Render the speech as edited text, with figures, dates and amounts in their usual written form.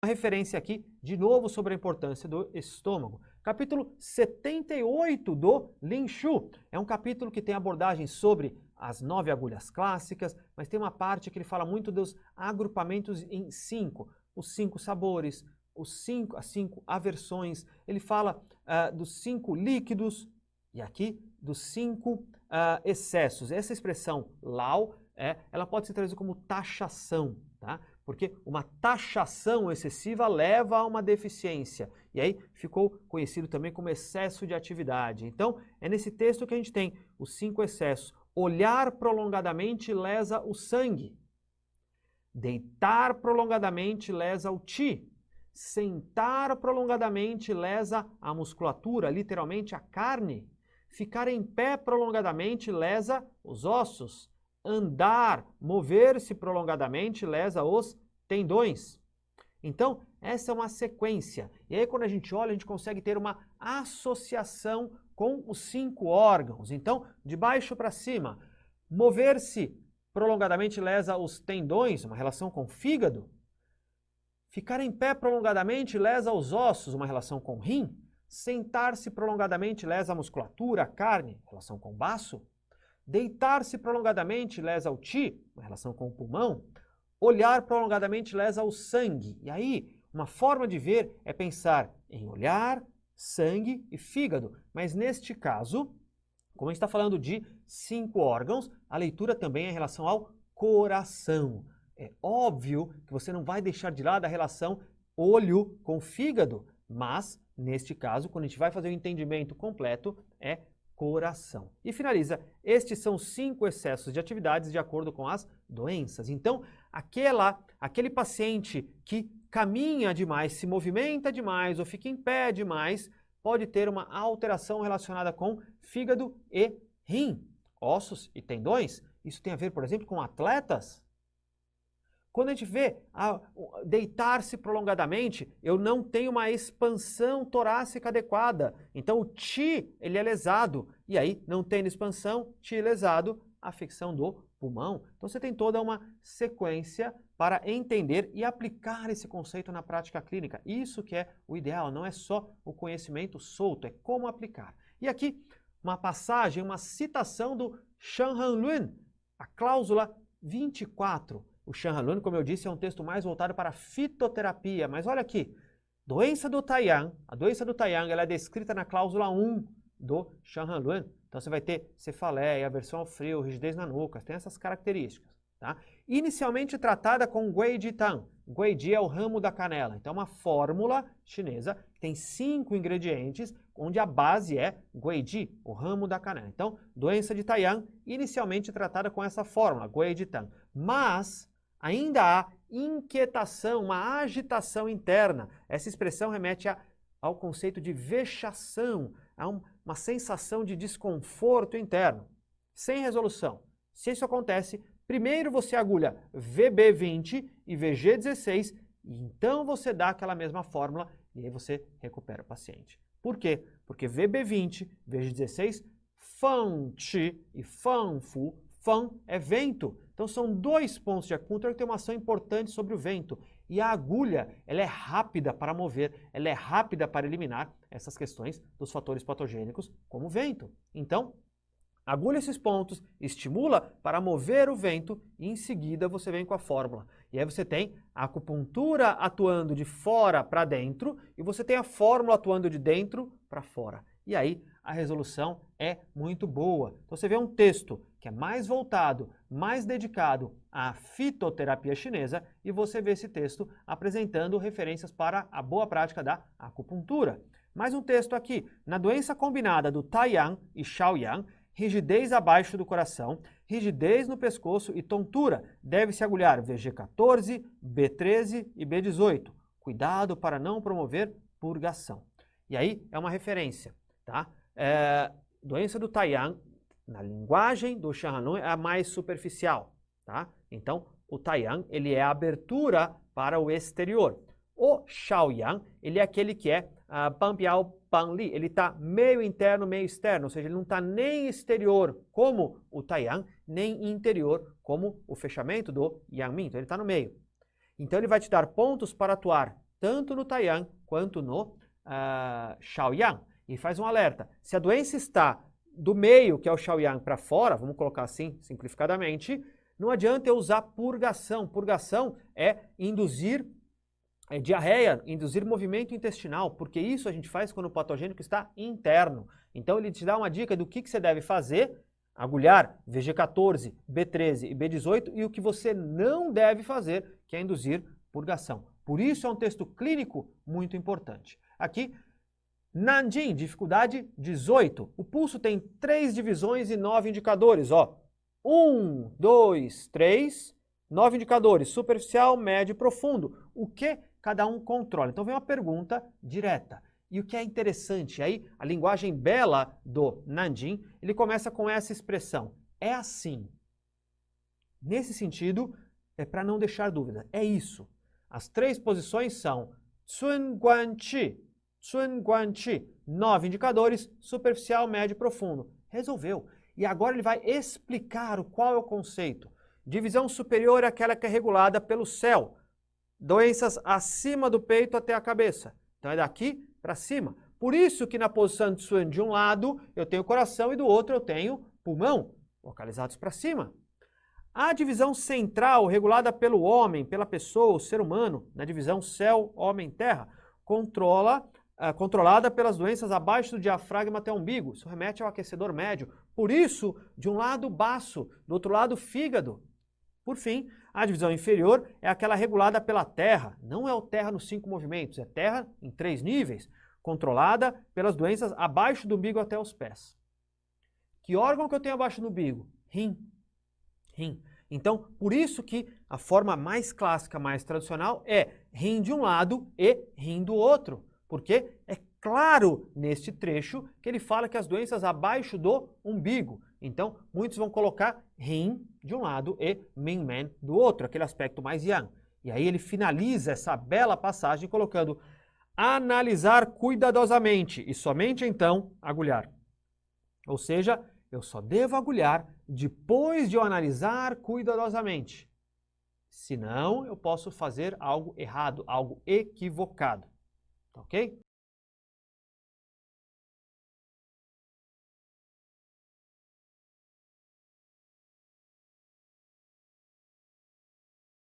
Uma referência aqui, de novo, sobre a importância do estômago. Capítulo 78 do Lin Shu. É um capítulo que tem abordagens sobre as 9 agulhas clássicas, mas tem uma parte que ele fala muito dos agrupamentos em 5. Os 5 sabores, as 5 aversões. Ele fala dos 5 líquidos e aqui dos 5 excessos. Essa expressão lao, ela pode ser traduzida como taxação, tá? Porque uma taxação excessiva leva a uma deficiência. E aí ficou conhecido também como excesso de atividade. Então, é nesse texto que a gente tem os 5 excessos. Olhar prolongadamente lesa o sangue. Deitar prolongadamente lesa o qi. Sentar prolongadamente lesa a musculatura, literalmente a carne. Ficar em pé prolongadamente lesa os ossos. Andar, mover-se prolongadamente lesa os tendões. Então, essa é uma sequência. E aí, quando a gente olha, a gente consegue ter uma associação com os 5 órgãos. Então, de baixo para cima, mover-se prolongadamente lesa os tendões, uma relação com o fígado. Ficar em pé prolongadamente lesa os ossos, uma relação com o rim. Sentar-se prolongadamente lesa a musculatura, a carne, relação com o baço. Deitar-se prolongadamente lesa o qi, uma relação com o pulmão. Olhar prolongadamente lesa o sangue. E aí, uma forma de ver é pensar em olhar, sangue e fígado. Mas neste caso, como a gente está falando de 5 órgãos, a leitura também é em relação ao coração. É óbvio que você não vai deixar de lado a relação olho com fígado, mas, neste caso, quando a gente vai fazer o entendimento completo, é coração. E finaliza, estes são 5 excessos de atividades de acordo com as doenças. Então, aquele paciente que caminha demais, se movimenta demais ou fica em pé demais, pode ter uma alteração relacionada com fígado e rim, ossos e tendões. Isso tem a ver, por exemplo, com atletas. Quando a gente vê deitar-se prolongadamente, eu não tenho uma expansão torácica adequada. Então o qi, ele é lesado. E aí, não tendo expansão, qi lesado, afecção do pulmão. Então você tem toda uma sequência para entender e aplicar esse conceito na prática clínica. Isso que é o ideal, não é só o conhecimento solto, é como aplicar. E aqui, uma passagem, uma citação do Shan Han Lun, a cláusula 24. O Shan Han Lun, como eu disse, é um texto mais voltado para a fitoterapia. Mas olha aqui, doença do Taiyang, a doença do Taiyang, ela é descrita na cláusula 1 do Shan Han Lun. Então você vai ter cefaleia, aversão ao frio, rigidez na nuca, tem essas características. Tá? Inicialmente tratada com Guiji Tang. Guiji é o ramo da canela. Então é uma fórmula chinesa que tem 5 ingredientes, onde a base é Guiji, o ramo da canela. Então, doença de Taiyang, inicialmente tratada com essa fórmula, Guiji Tang. Mas ainda há inquietação, uma agitação interna. Essa expressão remete ao conceito de vexação, a uma sensação de desconforto interno, sem resolução. Se isso acontece, primeiro você agulha VB20 e VG16, e então você dá aquela mesma fórmula e aí você recupera o paciente. Por quê? Porque VB20, VG16, Fan Chi e Fan Fu, Fan é vento. Então são 2 pontos de acupuntura que têm uma ação importante sobre o vento. E a agulha, ela é rápida para mover, ela é rápida para eliminar essas questões dos fatores patogênicos, como o vento. Então, agulha esses pontos, estimula para mover o vento e em seguida você vem com a fórmula. E aí você tem a acupuntura atuando de fora para dentro e você tem a fórmula atuando de dentro para fora. E aí a resolução é muito boa. Então você vê um texto que é mais voltado, mais dedicado à fitoterapia chinesa e você vê esse texto apresentando referências para a boa prática da acupuntura. Mais um texto aqui. Na doença combinada do Taiyang e Shaoyang, rigidez abaixo do coração, rigidez no pescoço e tontura. Deve-se agulhar VG14, B13 e B18. Cuidado para não promover purgação. E aí é uma referência, tá? Doença do Taiyang, na linguagem do Shan Han Lun, é a mais superficial, tá? Então, o Taiyang, ele é a abertura para o exterior. O Shaoyang, ele é aquele que é Panpiao Panli, ele está meio interno, meio externo, ou seja, ele não está nem exterior como o Taiyang, nem interior como o fechamento do Yangmin, então ele está no meio. Então ele vai te dar pontos para atuar tanto no Taiyang quanto no Shaoyang. E faz um alerta. Se a doença está do meio, que é o Shaoyang, para fora, vamos colocar assim, simplificadamente, não adianta eu usar purgação. Purgação é induzir diarreia, induzir movimento intestinal, porque isso a gente faz quando o patogênico está interno. Então ele te dá uma dica do que você deve fazer, agulhar VG14, B13 e B18, e o que você não deve fazer, que é induzir purgação. Por isso é um texto clínico muito importante. Aqui, Nanjing, dificuldade 18. O pulso tem 3 divisões e 9 indicadores. 1, 2, 3, 9 indicadores, superficial, médio e profundo. O que cada um controla? Então vem uma pergunta direta. E o que é interessante aí, a linguagem bela do Nanjing, ele começa com essa expressão. É assim. Nesse sentido, é para não deixar dúvida. É isso. As 3 posições são Cun Guan Qi, 9 indicadores, superficial, médio e profundo. Resolveu. E agora ele vai explicar qual é o conceito. Divisão superior é aquela que é regulada pelo céu. Doenças acima do peito até a cabeça. Então é daqui para cima. Por isso que na posição de Tsun, de um lado eu tenho coração e do outro eu tenho pulmão, localizados para cima. A divisão central, regulada pelo homem, pela pessoa, o ser humano, na divisão céu, homem, terra, controlada pelas doenças abaixo do diafragma até o umbigo. Isso remete ao aquecedor médio. Por isso, de um lado, baço, do outro lado, fígado. Por fim, a divisão inferior é aquela regulada pela terra. Não é o terra nos 5 movimentos, é terra em 3 níveis, controlada pelas doenças abaixo do umbigo até os pés. Que órgão que eu tenho abaixo do umbigo? Rim. Rim. Então, por isso que a forma mais clássica, mais tradicional é rim de um lado e rim do outro. Porque é claro neste trecho que ele fala que as doenças abaixo do umbigo. Então, muitos vão colocar rim de um lado e Mingmen do outro, aquele aspecto mais yang. E aí ele finaliza essa bela passagem colocando analisar cuidadosamente e somente então agulhar. Ou seja, eu só devo agulhar depois de eu analisar cuidadosamente. Senão, eu posso fazer algo errado, algo equivocado. Ok?